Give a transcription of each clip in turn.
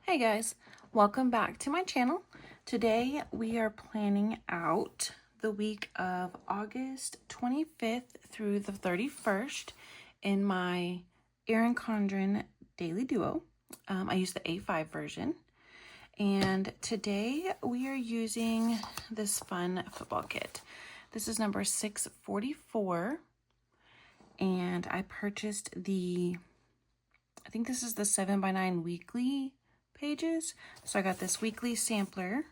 Hey guys, welcome back to my channel. Today we are planning out the week of August 25th through the 31st in my Erin Condren Daily Duo. I use the A5 version. And today we are using this fun football kit. This is number 644. And I purchased I think this is the 7x9 weekly pages. So I got this weekly sampler,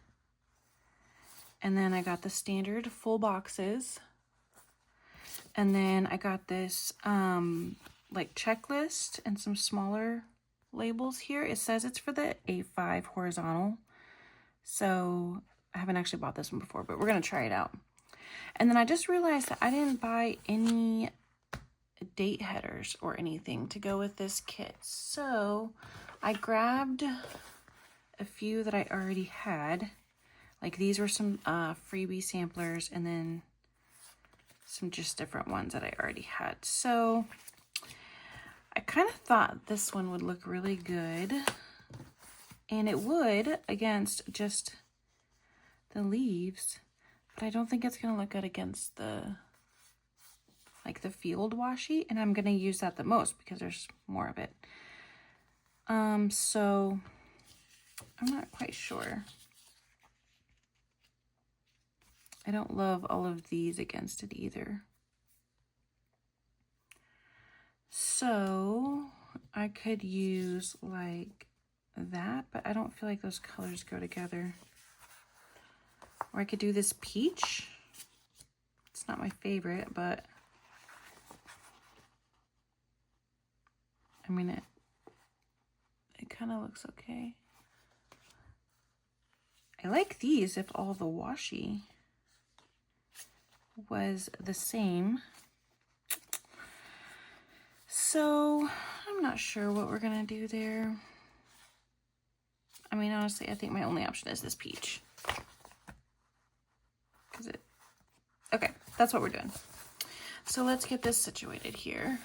and then I got the standard full boxes, and then I got this like checklist and some smaller labels here. It says it's for the A5 horizontal, so I haven't actually bought this one before, but we're gonna try it out. And then I just realized that I didn't buy any date headers or anything to go with this kit, so I grabbed a few that I already had. Like these were some freebie samplers, and then some just different ones that I already had. So I kind of thought this one would look really good, and it would against just the leaves, but I don't think it's gonna look good against the field washi, and I'm gonna use that the most because there's more of it. So I'm not quite sure. I don't love all of these against it either. So I could use like that, but I don't feel like those colors go together. Or I could do this peach. It's not my favorite, but I mean, it kind of looks okay. I like these if all the washi was the same. So I'm not sure what we're gonna do there. I mean, honestly, I think my only option is this peach. Okay, that's what we're doing. So let's get this situated here.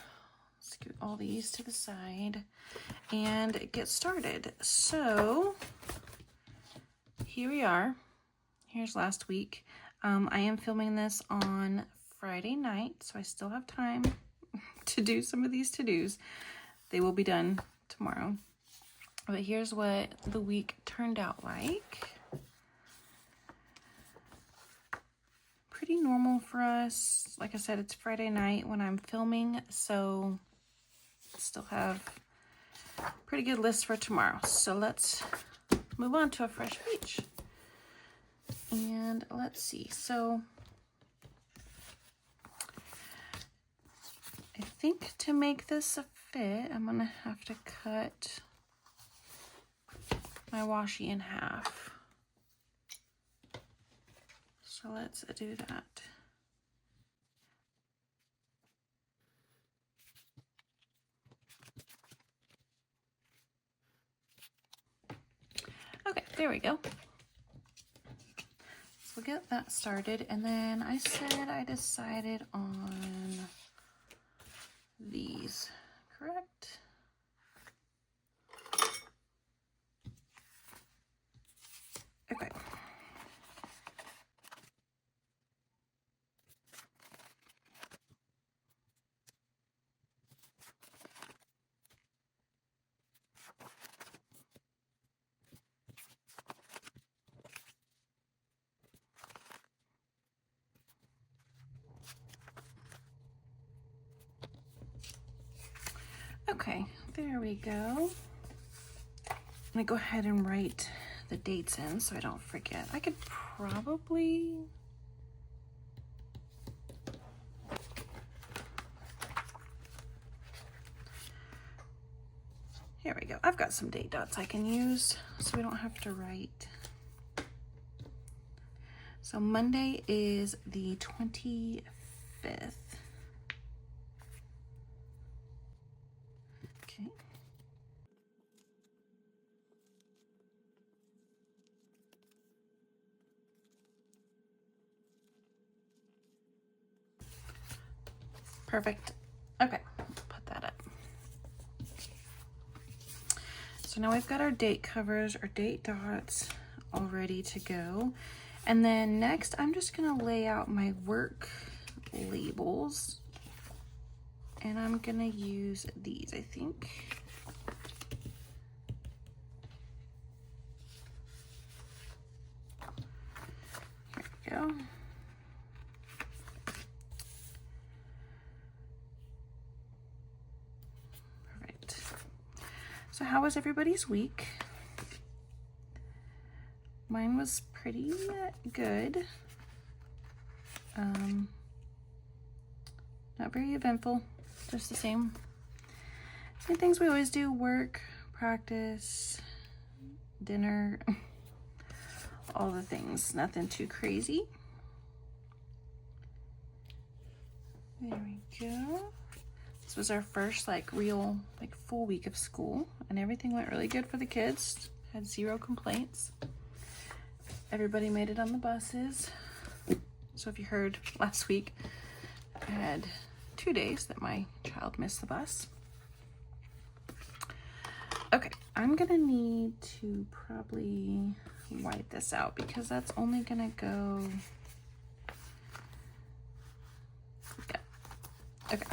Scoot all these to the side and get started. So here we are. Here's last week. I am filming this on Friday night, so I still have time to do some of these to-dos. They will be done tomorrow. But here's what the week turned out like. Pretty normal for us. Like I said, it's Friday night when I'm filming, so still have pretty good list for tomorrow. So let's move on to a fresh page. And let's see. So I think to make this a fit, I'm gonna have to cut my washi in half. So let's do that. Okay, there we go. So we'll get that started, and then I said I decided on these, correct? Okay. Okay, there we go. I'm gonna go ahead and write the dates in so I don't forget. I could probably... Here we go. I've got some date dots I can use so we don't have to write. So Monday is the 25th. Okay. Perfect. Okay, put that up. So So now we've got our date covers, our date dots all ready to go. And then next, I'm just gonna lay out my work labels. And I'm gonna use these, I think. Here we go. Perfect. So how was everybody's week? Mine was pretty good. Not very eventful, just the same things we always do: work, practice, dinner, all the things, nothing too crazy. There we go. This was our first real full week of school, and everything went really good for the kids. Had 0 complaints. Everybody made it on the buses. So if you heard last week, I had 2 days that my child missed the bus. Okay, I'm gonna need to probably white this out because that's only gonna go, yeah, okay.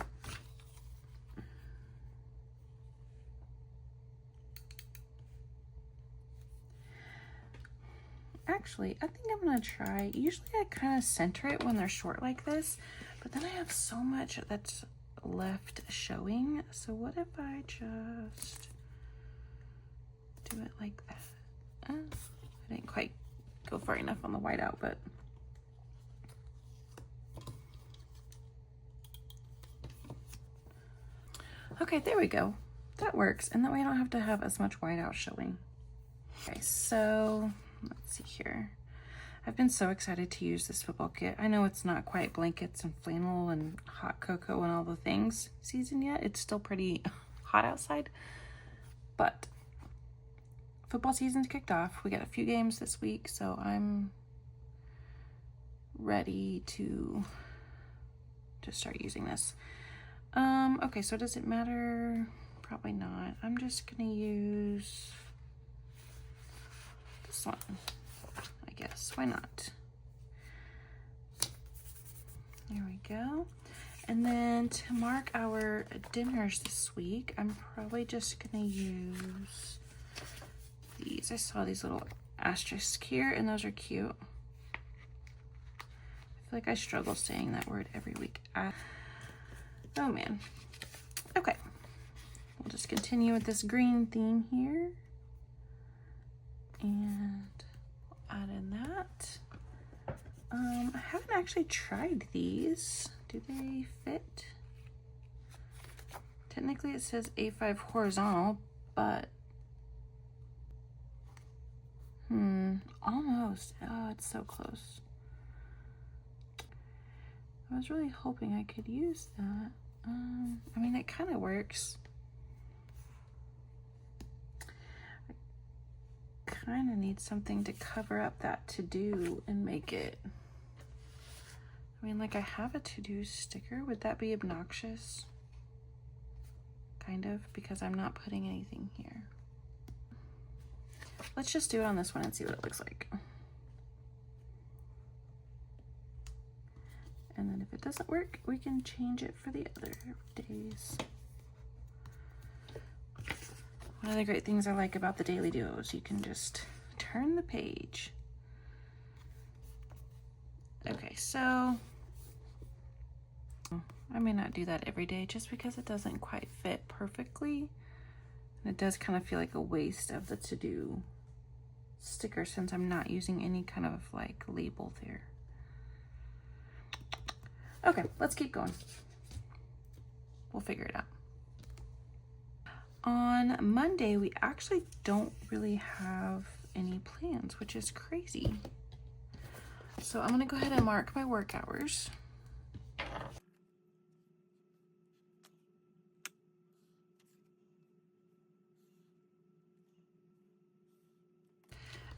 Actually, I think I'm gonna try, usually I kind of center it when they're short like this, but then I have so much that's left showing. So what if I just do it like that? I didn't quite go far enough on the whiteout, but okay, there we go. That works, and that way I don't have to have as much whiteout showing. Okay, so let's see here. I've been so excited to use this football kit. I know it's not quite blankets and flannel and hot cocoa and all the things season yet. It's still pretty hot outside, but football season's kicked off. We got a few games this week, so I'm ready to start using this. Okay, so does it matter? Probably not. I'm just gonna use this one, I guess. Why not? There we go. And then to mark our dinners this week, I'm probably just gonna use these. I saw these little asterisks here, and those are cute. I feel like I struggle saying that word every week. Oh man. Okay. We'll just continue with this green theme here. And we'll add in that. I haven't actually tried these. Do they fit? Technically it says A5 horizontal, but almost. Oh, it's so close. I was really hoping I could use that. I mean, it kind of works. I kind of need something to cover up that to-do and make it. I mean, I have a to-do sticker. Would that be obnoxious? Kind of, because I'm not putting anything here. Let's just do it on this one and see what it looks like. And then if it doesn't work, we can change it for the other days. One of the great things I like about the daily duos, you can just turn the page. Okay, so I may not do that every day just because it doesn't quite fit perfectly. And it does kind of feel like a waste of the to-do sticker since I'm not using any kind of label there. Okay, let's keep going. We'll figure it out. On Monday, we actually don't really have any plans, which is crazy. So I'm gonna go ahead and mark my work hours.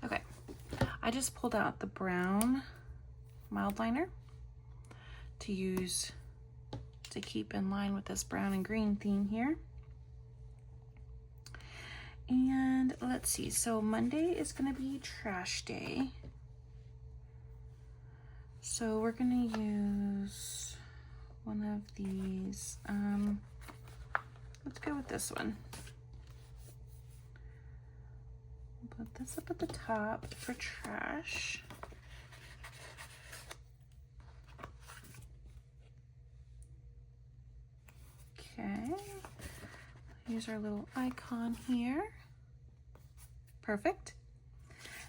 Okay, I just pulled out the brown mild liner to use to keep in line with this brown and green theme here. And let's see, so Monday is gonna be trash day. So we're gonna use one of these. Let's go with this one. Put this up at the top for trash. Okay. Use our little icon here. Perfect.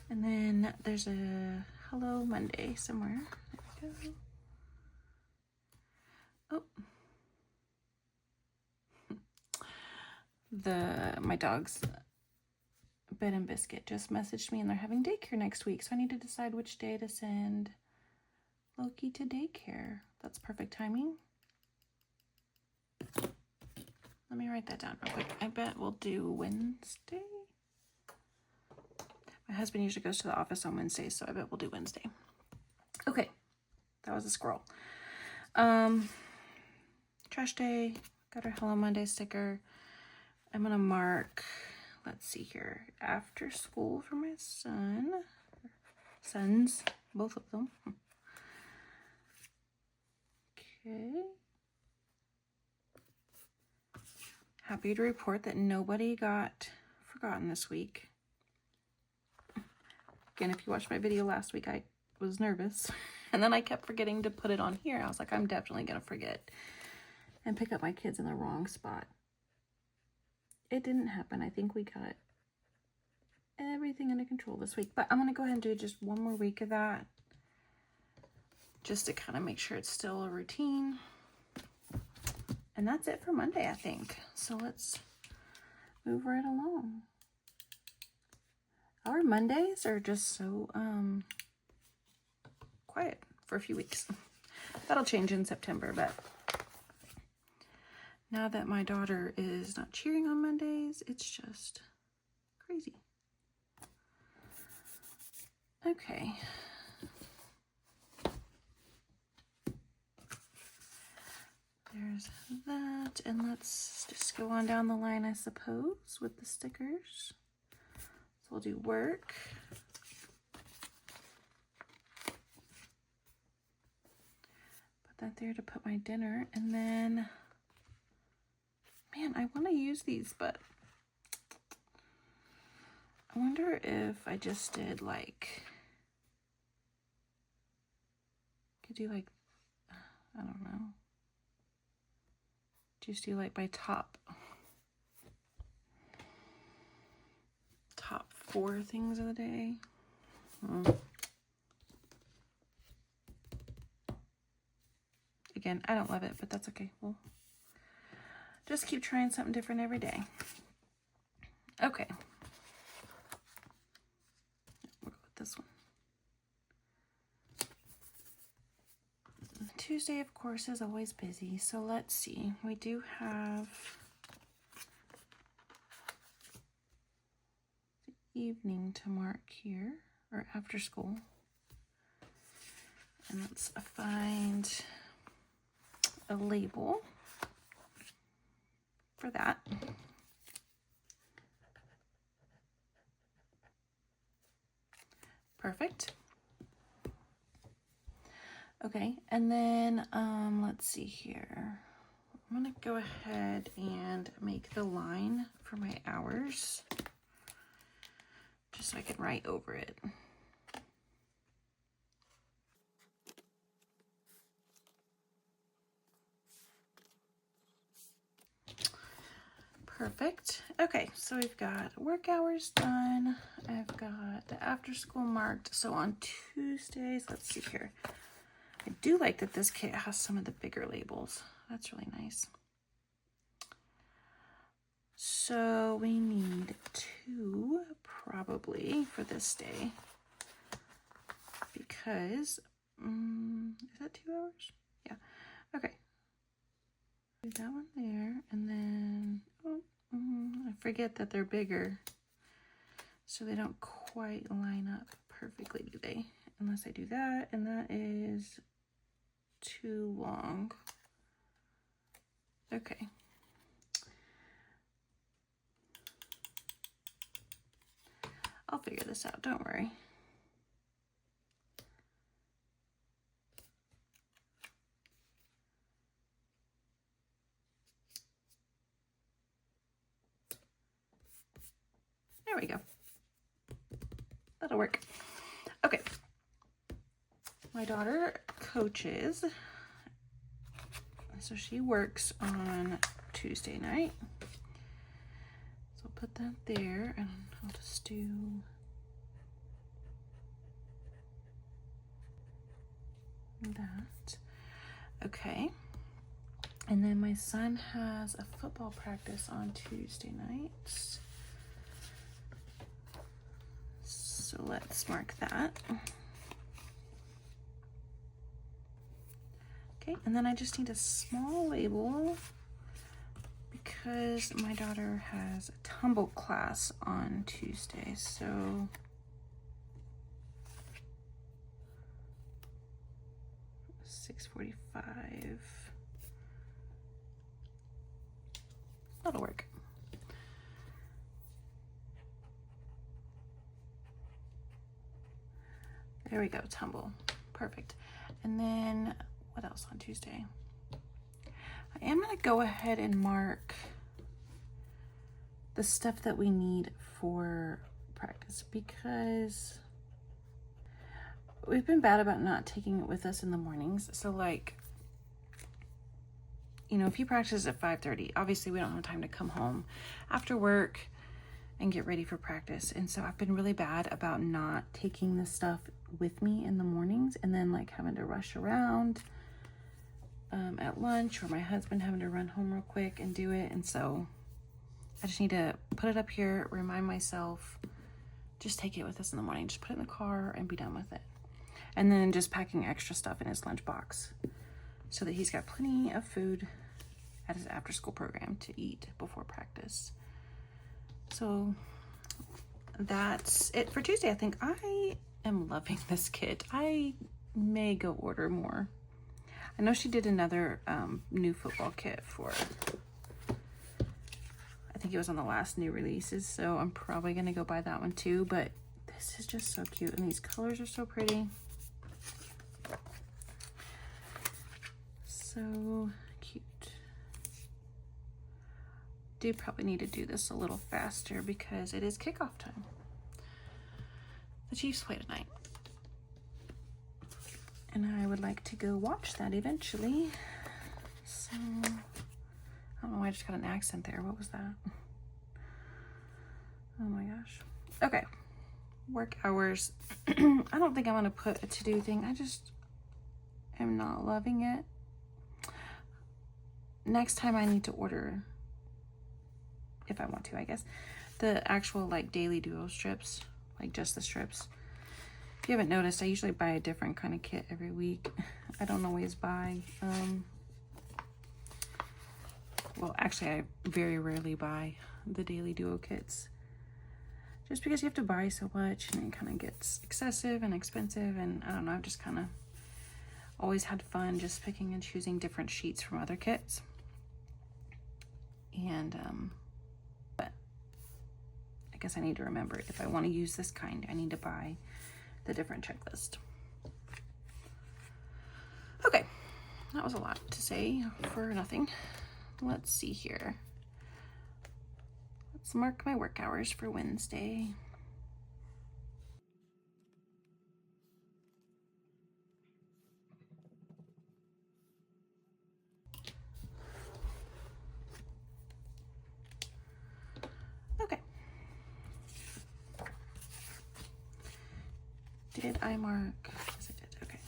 And then there's a Hello Monday somewhere. There we go. Oh. My dog's Bed and Biscuit just messaged me and they're having daycare next week. So I need to decide which day to send Loki to daycare. That's perfect timing. Let me write that down real quick. I bet we'll do Wednesday. My husband usually goes to the office on Wednesdays, so I bet we'll do Wednesday. Okay, that was a scroll. Trash day, got our Hello Monday sticker. I'm gonna mark, let's see here, after school for my sons, both of them. Okay. Happy to report that nobody got forgotten this week. Again, if you watched my video last week, I was nervous. And then I kept forgetting to put it on here. I was like, I'm definitely going to forget and pick up my kids in the wrong spot. It didn't happen. I think we got everything under control this week. But I'm going to go ahead and do just one more week of that, just to kind of make sure it's still a routine. And that's it for Monday, I think. So let's move right along. Our Mondays are just so quiet for a few weeks. That'll change in September, but now that my daughter is not cheering on Mondays, it's just crazy. Okay. There's that, and let's just go on down the line, I suppose, with the stickers. So we'll do work. Put that there to put my dinner, and then, man, I want to use these, but I wonder if I just did like, could do like, I don't know. Just do like my top 4 things of the day. Again, I don't love it, but that's okay. We'll just keep trying something different every day. Okay. We'll go with this one. Tuesday, of course, is always busy. So let's see. We do have the evening to mark here, or after school. And let's find a label for that. Perfect. Okay, and then let's see here. I'm gonna go ahead and make the line for my hours, just so I can write over it. Perfect. Okay, so we've got work hours done. I've got the after school marked. So on Tuesdays, let's see here. I do like that this kit has some of the bigger labels. That's really nice. So we need 2 probably for this day, because, is that 2 hours? Yeah, okay. Do that one there, and then, I forget that they're bigger, so they don't quite line up perfectly, do they? Unless I do that, and that is too long. Okay. I'll figure this out, don't worry. There we go. That'll work. Okay. My daughter coaches, so she works on Tuesday night. So I'll put that there, and I'll just do that. Okay. And then my son has a football practice on Tuesday nights. So let's mark that. Okay, and then I just need a small label because my daughter has a tumble class on Tuesday. So $6:45. That'll work. There we go, tumble. Perfect. And then what else on Tuesday? I am going to go ahead and mark the stuff that we need for practice because we've been bad about not taking it with us in the mornings. So like, you know, if he practices at 5:30, obviously we don't have time to come home after work and get ready for practice. And so I've been really bad about not taking this stuff with me in the mornings and then like having to rush around at lunch, or my husband having to run home real quick and do it. And so I just need to put it up here, remind myself, just take it with us in the morning, just put it in the car and be done with it. And then just packing extra stuff in his lunchbox so that he's got plenty of food at his after school program to eat before practice. So that's it for Tuesday. I think I am loving this kit. I may go order more. I know she did another new football kit for, I think it was on the last new releases, so I'm probably gonna go buy that one too, but this is just so cute and these colors are so pretty. So cute. Do probably need to do this a little faster because it is kickoff time. The Chiefs play tonight. And I would like to go watch that eventually. So, I don't know why I just got an accent there. What was that? Oh my gosh. Okay. Work hours. I don't think I'm going to put a to-do thing. I just am not loving it. Next time I need to order, if I want to, I guess, the actual like daily duo strips, like just the strips. If you haven't noticed, I usually buy a different kind of kit every week. I don't always buy, well, actually, I very rarely buy the daily duo kits. Just because you have to buy so much and it kind of gets excessive and expensive. And I don't know, I've just kind of always had fun just picking and choosing different sheets from other kits. And, but I guess I need to remember, if I want to use this kind, I need to buy the different checklist. Okay, that was a lot to say for nothing. Let's see here. Let's mark my work hours for Wednesday. Okay. Did I mark? Yes, I did. Okay.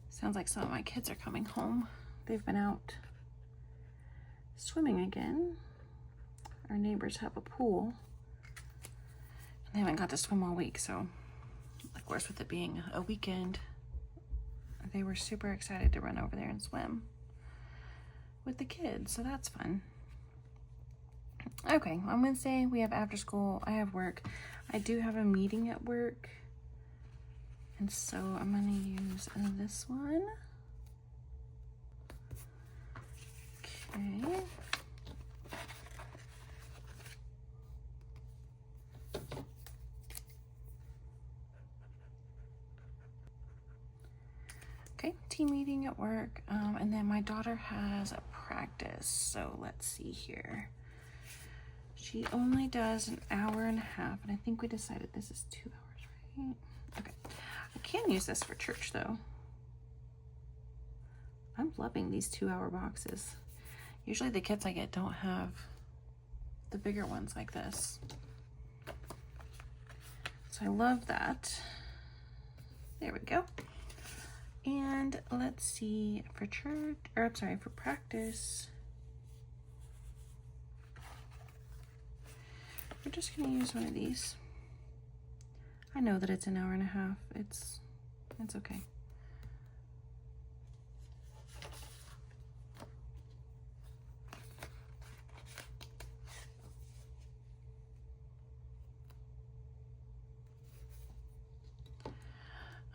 Sounds like some of my kids are coming home. They've been out swimming again. Our neighbors have a pool. And they haven't got to swim all week, so of course with it being a weekend, they were super excited to run over there and swim. with the kids, so that's fun. Okay, on Wednesday we have after school. I have work. I do have a meeting at work, and so I'm gonna use this one. Okay. Okay, team meeting at work, and then my daughter has a practice, so let's see here. She only does an hour and a half, and I think we decided this is 2 hours, right? Okay, I can use this for church though. I'm loving these 2-hour boxes. Usually the kits I get don't have the bigger ones like this. So I love that. There we go. And let's see, for church, or I'm sorry, for practice, we're just gonna use one of these. I know that it's an hour and a half. It's okay.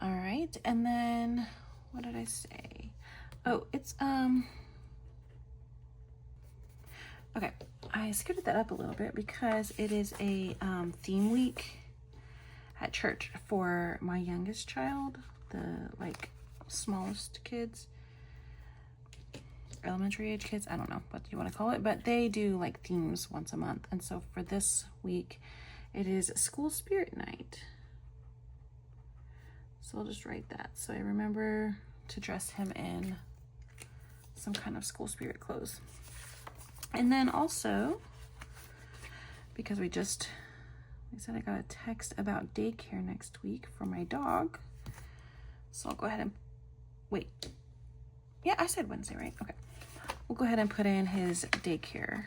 All right, and then what did I say? Oh, it's okay. I scooted that up a little bit because it is a theme week at church for my youngest child, the like smallest kids, elementary age kids. I don't know what you want to call it, but they do like themes once a month. And so for this week, it is School Spirit Night. So I'll just write that. So I remember to dress him in some kind of school spirit clothes. And then also, because we said I got a text about daycare next week for my dog. So I'll go ahead and, wait. Yeah, I said Wednesday, right? Okay. We'll go ahead and put in his daycare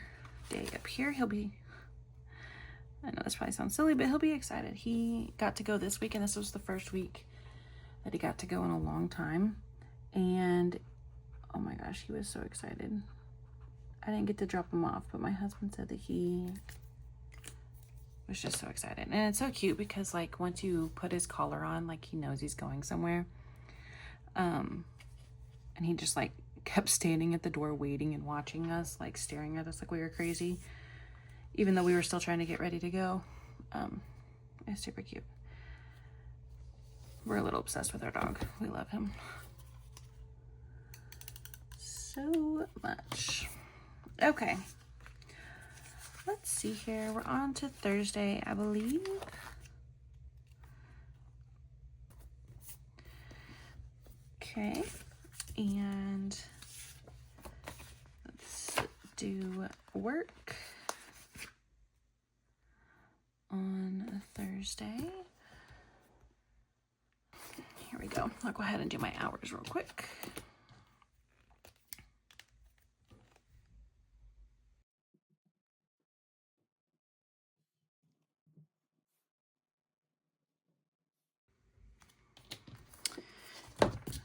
day up here. He'll be, I know this probably sounds silly, but he'll be excited. He got to go this week, and this was the first week that he got to go in a long time. And oh my gosh, he was so excited. I didn't get to drop him off, but my husband said that he was just so excited. And it's so cute because like once you put his collar on, like he knows he's going somewhere. And he just like kept standing at the door waiting and watching us, like staring at us like we were crazy, even though we were still trying to get ready to go. It's super cute. We're a little obsessed with our dog. We love him so much. Okay, let's see here. We're on to Thursday, I believe. Okay, and let's do work on Thursday. Here we go. I'll go ahead and do my hours real quick.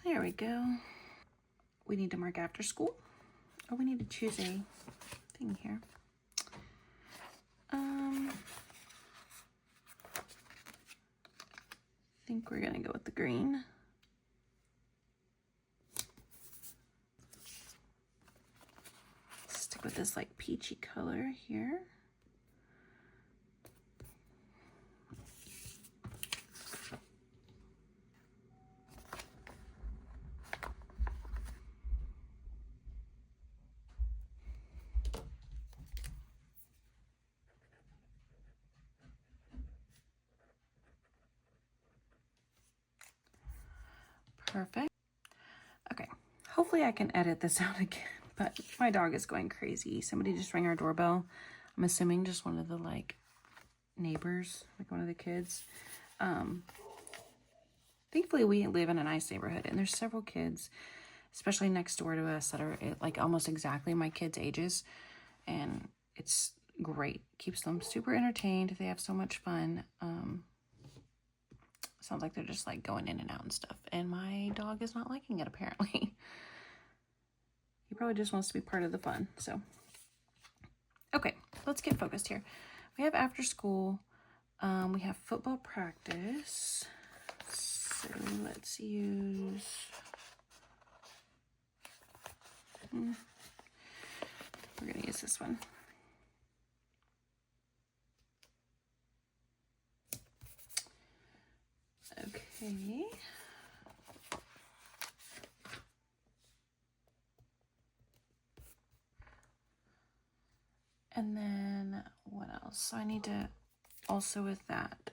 There we go. We need to mark after school. Oh, we need to choose a thing here. I think we're gonna go with the green. Stick with this like peachy color here. Perfect. Okay, hopefully I can edit this out again, but my dog is going crazy. Somebody just rang our doorbell. I'm assuming just one of the like neighbors, like one of the kids. Thankfully we live in a nice neighborhood and there's several kids, especially next door to us, that are like almost exactly my kids' ages, and it's great. Keeps them super entertained. They have so much fun. Sounds like they're just like going in and out and stuff, and my dog is not liking it apparently. He probably just wants to be part of the fun. So, okay, let's get focused here. We have after school. We have football practice. So let's use... we're going to use this one. Okay. And then what else? So I need to also with that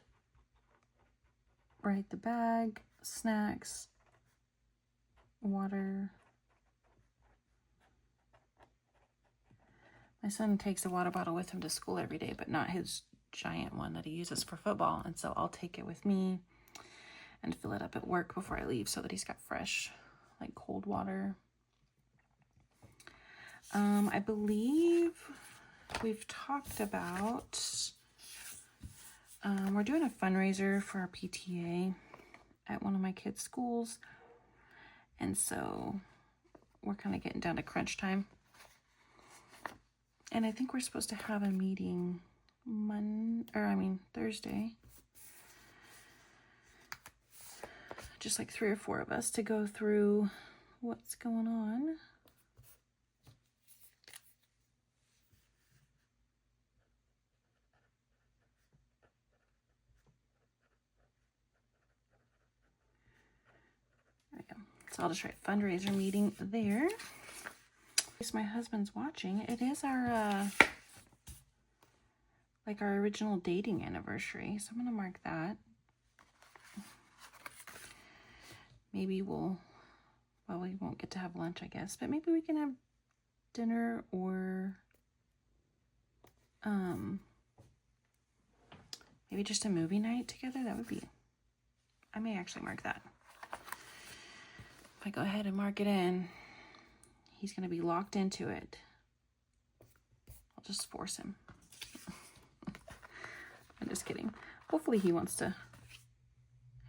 write the bag, snacks, water. My son takes a water bottle with him to school every day, but not his giant one that he uses for football. And so I'll take it with me and fill it up at work before I leave so that he's got fresh, like cold water. I believe we've talked about, we're doing a fundraiser for our PTA at one of my kids' schools. And so we're kind of getting down to crunch time. And I think we're supposed to have a meeting Thursday. Just like 3 or 4 of us to go through what's going on. There we go. So I'll just write fundraiser meeting there. In case my husband's watching, it is our our original dating anniversary. So I'm gonna mark that. Maybe we won't get to have lunch, I guess, but maybe we can have dinner or maybe just a movie night together. That would be, I may actually mark that. If I go ahead and mark it in, he's going to be locked into it. I'll just force him. I'm just kidding. Hopefully he wants to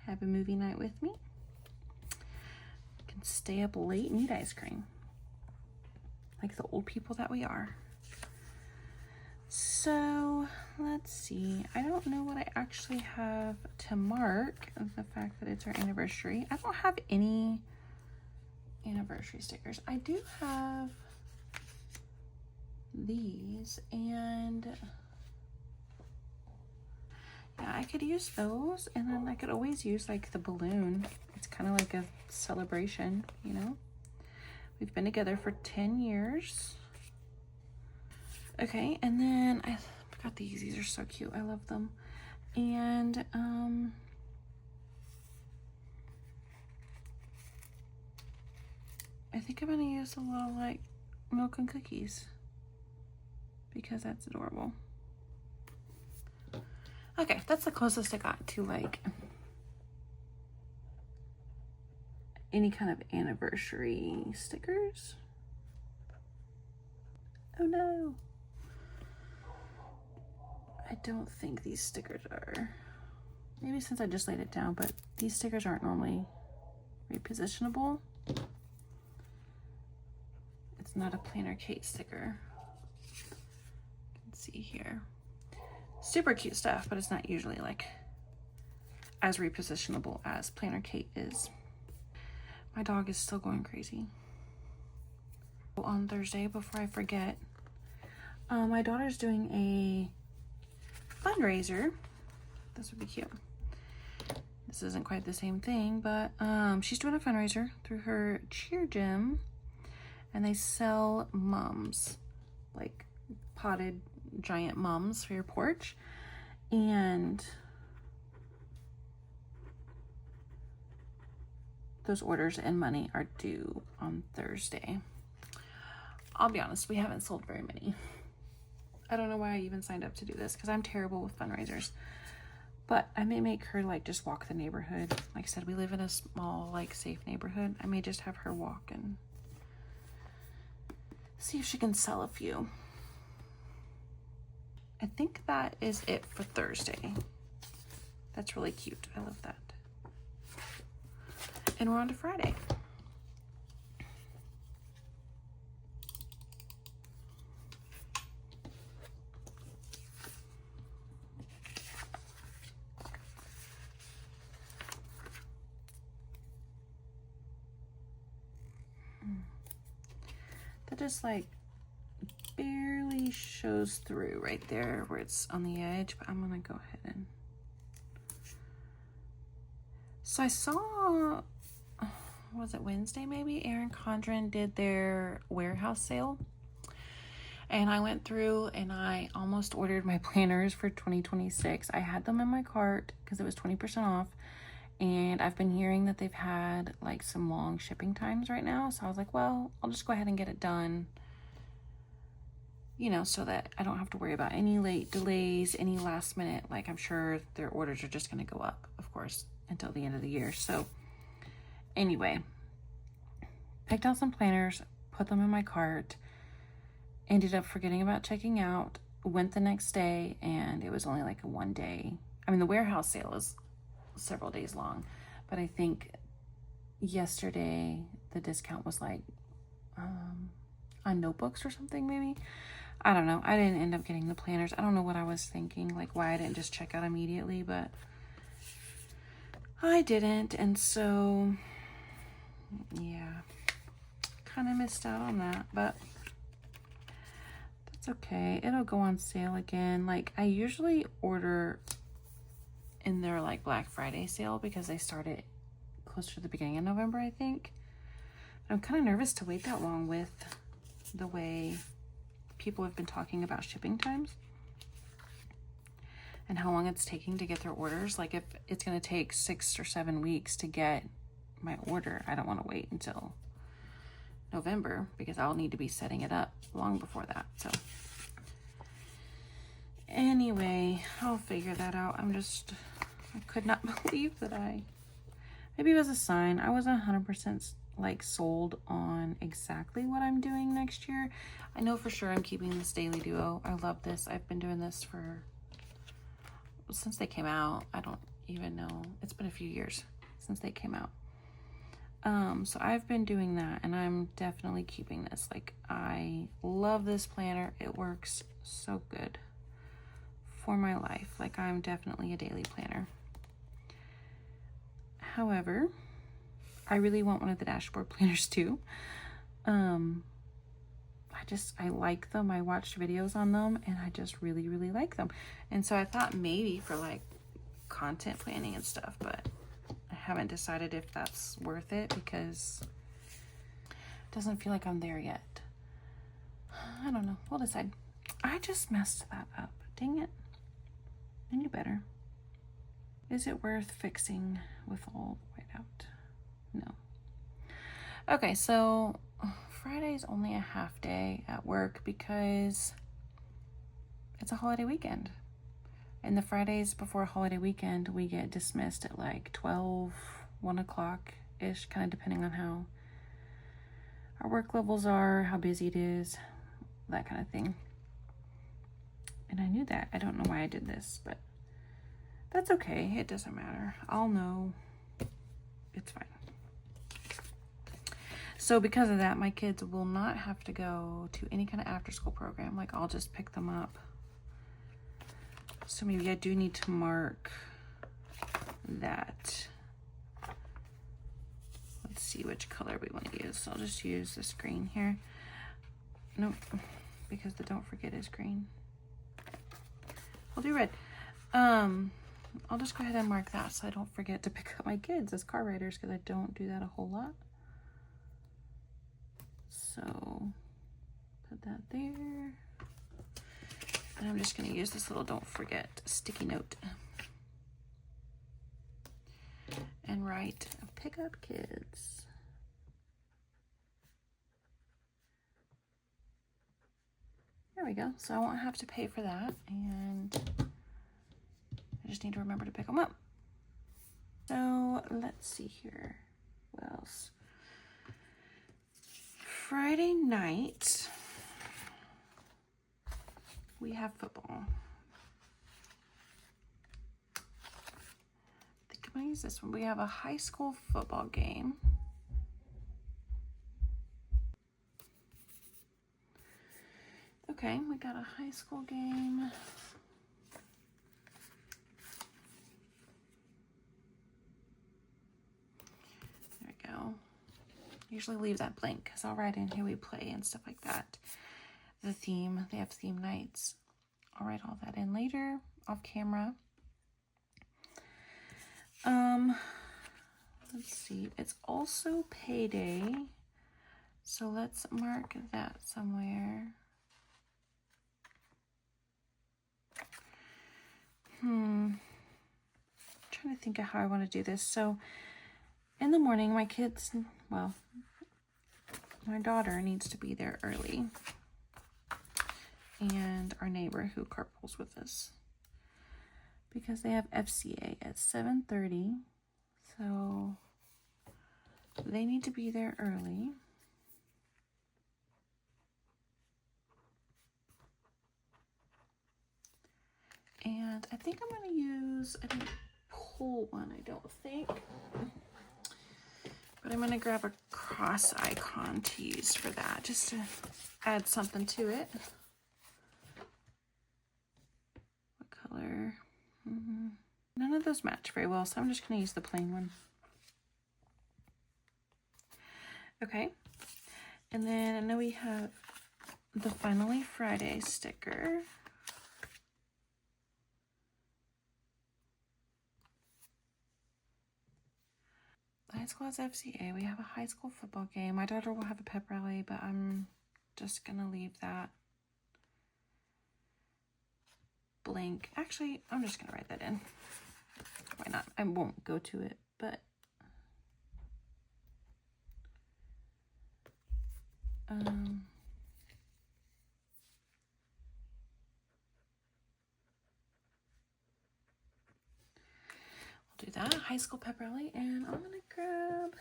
have a movie night with me. Can stay up late and eat ice cream. Like the old people that we are. So, let's see. I don't know what I actually have to mark the fact that it's our anniversary. I don't have any anniversary stickers. I do have these, and yeah, I could use those, and then I could always use like the balloon. It's kind of like a celebration, you know. We've been together for 10 years. Okay, and then I got these. These are so cute. I love them. And I think I'm gonna use a little like milk and cookies because that's adorable. Okay, that's the closest I got to like any kind of anniversary stickers. Oh no. I don't think these stickers are, maybe since I just laid it down, but these stickers aren't normally repositionable. It's not a Planner Kate sticker. You can see here. Super cute stuff, but it's not usually like as repositionable as Planner Kate is. My dog is still going crazy. On Thursday, before I forget, my daughter's doing a fundraiser. This would be cute. This isn't quite the same thing, but she's doing a fundraiser through her cheer gym, and they sell mums, like potted giant mums for your porch. And those orders and money are due on Thursday. I'll be honest, we haven't sold very many. I don't know why I even signed up to do this because I'm terrible with fundraisers. But I may make her like just walk the neighborhood. Like I said, we live in a small, like safe neighborhood. I may just have her walk and see if she can sell a few. I think that is it for Thursday. That's really cute. I love that. And we're on to Friday. that just like barely shows through right there where it's on the edge, but I'm gonna go ahead and... So I saw, was it Wednesday maybe? Erin Condren did their warehouse sale. And I went through and I almost ordered my planners for 2026. I had them in my cart because it was 20% off. And I've been hearing that they've had like some long shipping times right now. So I was like, well, I'll just go ahead and get it done, you know, so that I don't have to worry about any late delays, any last minute. Like, I'm sure their orders are just going to go up, of course, until the end of the year. So anyway, picked out some planners, put them in my cart, ended up forgetting about checking out, went the next day, and it was only like a 1 day. I mean, the warehouse sale is several days long, but I think yesterday the discount was like on notebooks or something, maybe. I don't know. I didn't end up getting the planners. I don't know what I was thinking, like why I didn't just check out immediately, but I didn't. And so, yeah, kind of missed out on that, but that's okay. It'll go on sale again. Like, I usually order in their like Black Friday sale because they started closer to the beginning of November, I think. But I'm kind of nervous to wait that long with the way people have been talking about shipping times and how long it's taking to get their orders. Like, if it's going to take 6 or 7 weeks to get my order, I don't want to wait until November because I'll need to be setting it up long before that. So anyway, I'll figure that out. I could not believe that maybe it was a sign. I was 100% like sold on exactly what I'm doing next year. I know for sure I'm keeping this daily duo. I love this. I've been doing this since they came out. I don't even know. It's been a few years since they came out. So I've been doing that, and I'm definitely keeping this. Like, I love this planner. It works so good for my life. Like, I'm definitely a daily planner. However, I really want one of the dashboard planners too. I like them. I watched videos on them and I just really, really like them. And so I thought maybe for like content planning and stuff, but I haven't decided if that's worth it because it doesn't feel like I'm there yet. I don't know. We'll decide. I just messed that up. Dang it. I knew better. Is it worth fixing with all the white out? No. Okay, so Friday's only a half day at work because it's a holiday weekend. And the Fridays before a holiday weekend, we get dismissed at like 12, 1 o'clock-ish, kind of depending on how our work levels are, how busy it is, that kind of thing. And I knew that. I don't know why I did this, but that's okay. It doesn't matter. I'll know. It's fine. So because of that, my kids will not have to go to any kind of after-school program. Like, I'll just pick them up. So maybe I do need to mark that. Let's see which color we want to use. So I'll just use this green here. Nope, because the don't forget is green. I'll do red. I'll just go ahead and mark that so I don't forget to pick up my kids as car riders because I don't do that a whole lot. So put that there. And I'm just going to use this little don't forget sticky note and write pick up kids. There we go. So I won't have to pay for that, and I just need to remember to pick them up. So let's see here. What else? Friday night, we have football. I think I'm gonna use this one. We have a high school football game. Okay, we got a high school game. There we go. usually leave that blank because I'll write in who we play and stuff like that. The theme, they have theme nights. I'll write all that in later off camera. Let's see, it's also payday, so let's mark that somewhere. I'm trying to think of how I want to do this. So in the morning, my kids, well, my daughter needs to be there early, and our neighbor who carpools with us, because they have FCA at 7:30, so they need to be there early. And I think I'm going to use, I didn't pull one, I don't think, but I'm going to grab a cross icon to use for that, just to add something to it. What color? None of those match very well, so I'm just going to use the plain one. Okay, and then I know we have the Finally Friday sticker. The high school has FCA. We have a high school football game. My daughter will have a pep rally, but I'm just going to leave that blank. Actually, I'm just going to write that in. Why not? I won't go to it, but we'll do that. High school pep rally, and I'm going to grab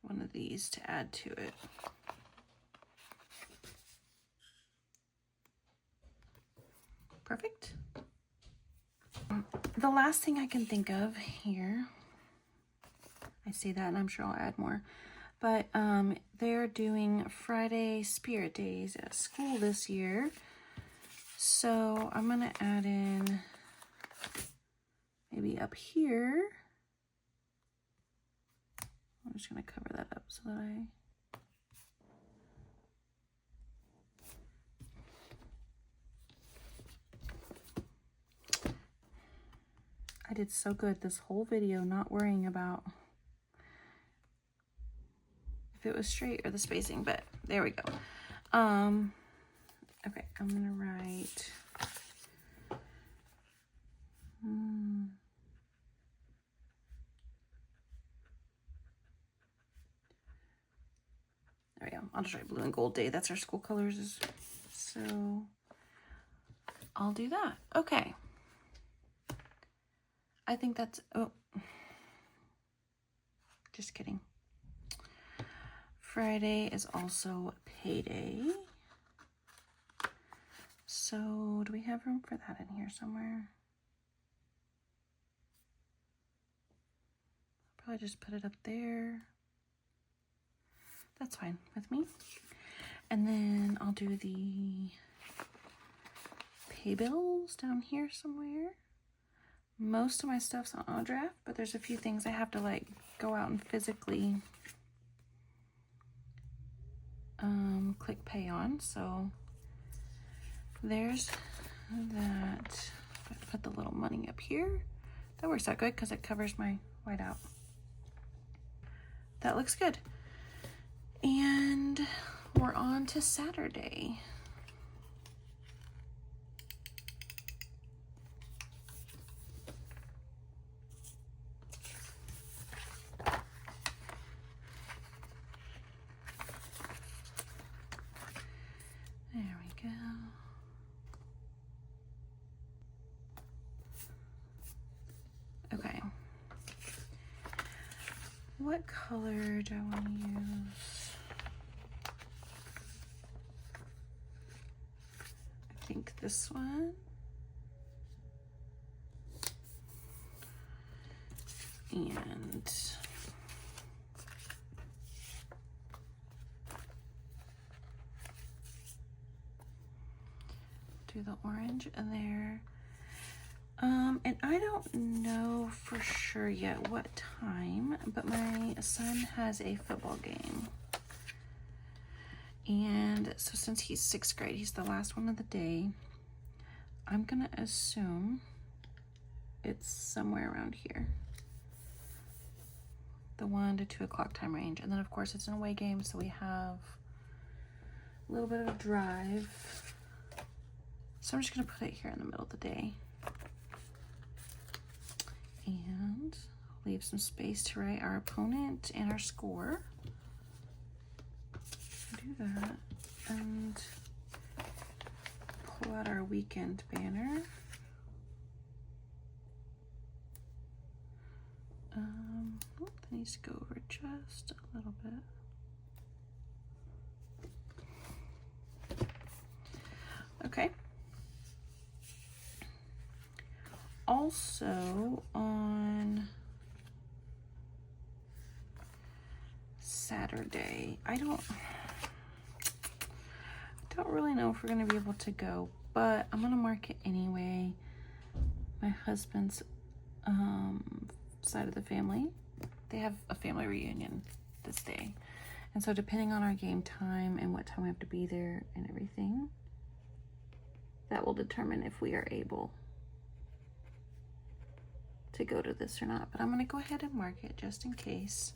one of these to add to it. Perfect. The last thing I can think of here, I say that and I'm sure I'll add more, but they're doing Friday Spirit Days at school this year. So I'm going to add in maybe up here. I'm just going to cover that up so that I did so good this whole video not worrying about if it was straight or the spacing, but there we go. Okay, I'm gonna write there we go. I'll just write blue and gold day. That's our school colors. So I'll do that. Okay. I think that's, oh, just kidding. Friday is also payday. So do we have room for that in here somewhere? Probably just put it up there. That's fine with me. And then I'll do the pay bills down here somewhere. Most of my stuff's on auto draft, but there's a few things I have to like go out and physically click pay on. So there's that. I put the little money up here. That works out good because it covers my whiteout. That looks good. And we're on to Saturday. There we go. Okay. What color do I want to use? I think this one. And do the orange in there. And I don't know for sure yet what time, but my son has a football game. And so since he's 6th grade, he's the last one of the day, I'm gonna assume it's somewhere around here. The 1 to 2 o'clock time range. And then of course it's an away game, so we have a little bit of a drive. So I'm just gonna put it here in the middle of the day. And leave some space to write our opponent and our score. Do that and pull out our weekend banner. That needs to go over just a little bit. Okay. Also on Saturday, I don't really know if we're gonna be able to go, but I'm gonna mark it anyway. My husband's side of the family, they have a family reunion this day, and so depending on our game time and what time we have to be there and everything, that will determine if we are able to go to this or not. But I'm gonna go ahead and mark it just in case.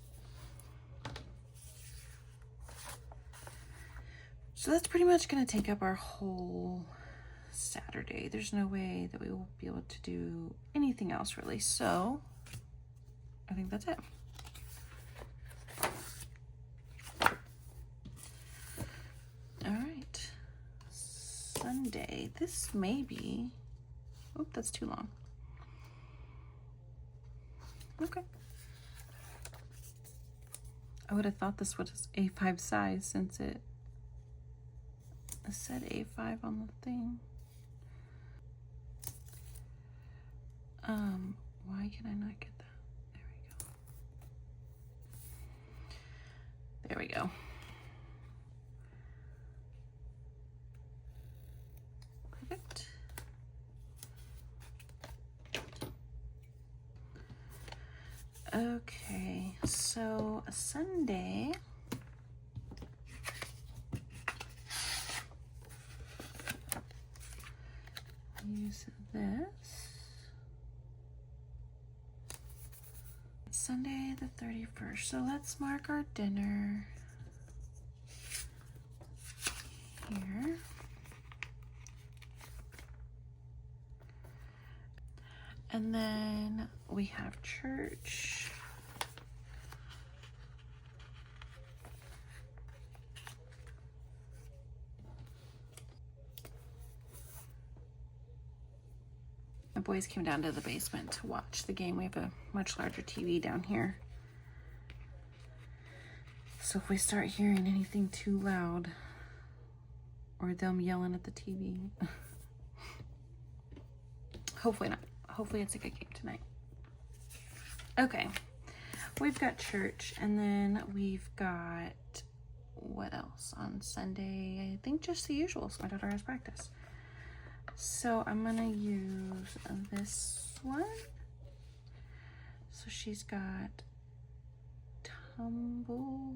So that's pretty much gonna take up our whole Saturday. There's no way that we will be able to do anything else really. So I think that's it. All right, Sunday. This may be, oh, that's too long. Okay. I would have thought this was A5 size since it said A5 on the thing. Why can I not get that? There we go. There we go. Perfect. Okay, so a Sunday. Use this. Sunday the 31st. So let's mark our dinner here. And then we have church. My boys came down to the basement to watch the game. We have a much larger TV down here. So if we start hearing anything too loud or them yelling at the TV, hopefully not. Hopefully it's a good game tonight. Okay, we've got church, and then we've got, what else on Sunday? I think just the usual. So my daughter has practice. So I'm gonna use this one. So she's got tumble.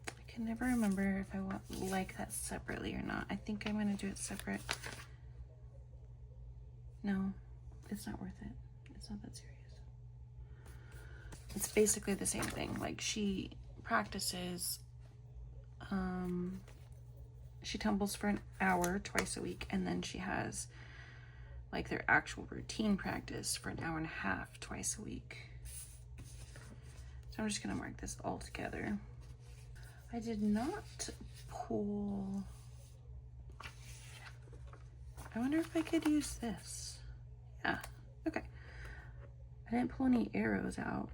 I can never remember if I like that separately or not. I think I'm gonna do it separate. No, it's not worth it. It's not that serious. It's basically the same thing. Like, she practices, she tumbles for an hour twice a week, and then she has like their actual routine practice for an hour and a half twice a week. So I'm just gonna mark this all together. I did not pull, I wonder if I could use this. Yeah, okay. I didn't pull any arrows out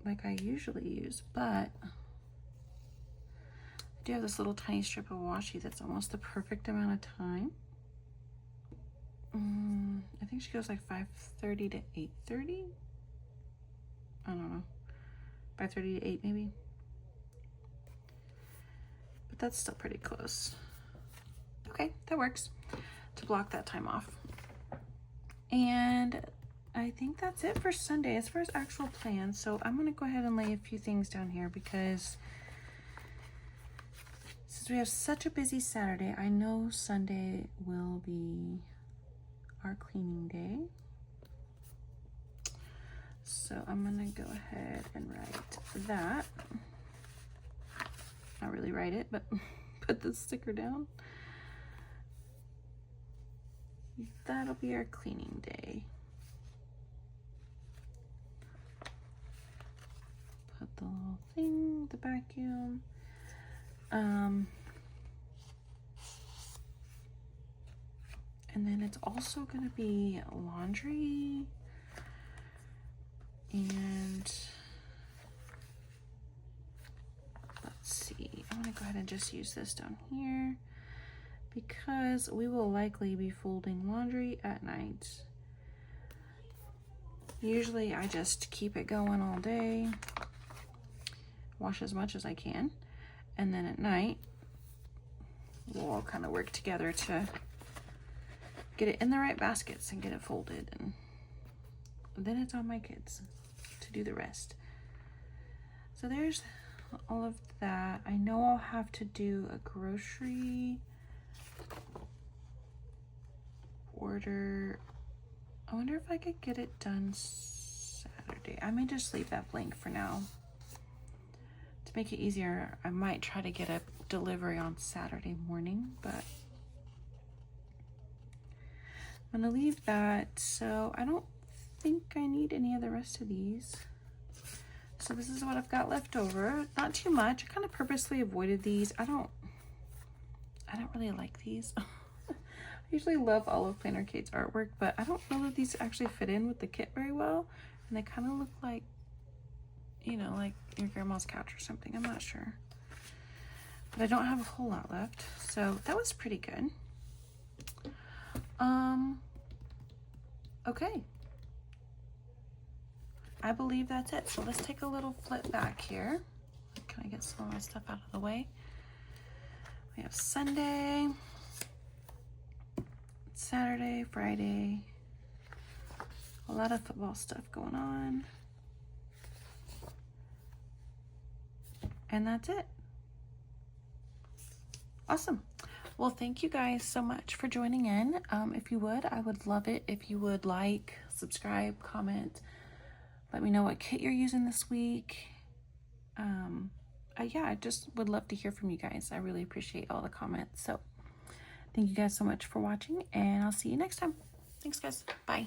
like I usually use, but I do have this little tiny strip of washi that's almost the perfect amount of time. I think she goes like 5:30 to 8:30. I don't know, 5:30 to 8 maybe. But that's still pretty close. Okay, that works. to block that time off. And I think that's it for Sunday as far as actual plans. So I'm going to go ahead and lay a few things down here because since we have such a busy Saturday, I know Sunday will be our cleaning day. So I'm going to go ahead and write that. Not really write it, but put the sticker down. That'll be our cleaning day. Put the little thing, the vacuum. And then it's also going to be laundry. And let's see, I'm going to go ahead and just use this down here because we will likely be folding laundry at night. Usually I just keep it going all day, wash as much as I can, and then at night we'll all kind of work together to get it in the right baskets and get it folded, and then it's on my kids to do the rest. So there's all of that. I know I'll have to do a grocery order. I wonder if I could get it done Saturday. I may just leave that blank for now. To make it easier, I might try to get a delivery on Saturday morning, but I'm gonna leave that. So I don't think I need any of the rest of these. So this is what I've got left over. Not too much. I kind of purposely avoided these. I don't really like these. I usually love Olive Planner Kate's artwork, but I don't know that these actually fit in with the kit very well. And they kind of look like, you know, like your grandma's couch or something. I'm not sure. But I don't have a whole lot left. So that was pretty good. Okay. I believe that's it. So let's take a little flip back here. Can I get some of my stuff out of the way? We have Sunday, Saturday, Friday, a lot of football stuff going on. And that's it. Awesome. Well, thank you guys so much for joining in. If you would, I would love it if you would like, subscribe, comment. Let me know what kit you're using this week. Yeah, I just would love to hear from you guys. I really appreciate all the comments. So thank you guys so much for watching, and I'll see you next time. Thanks, guys. Bye.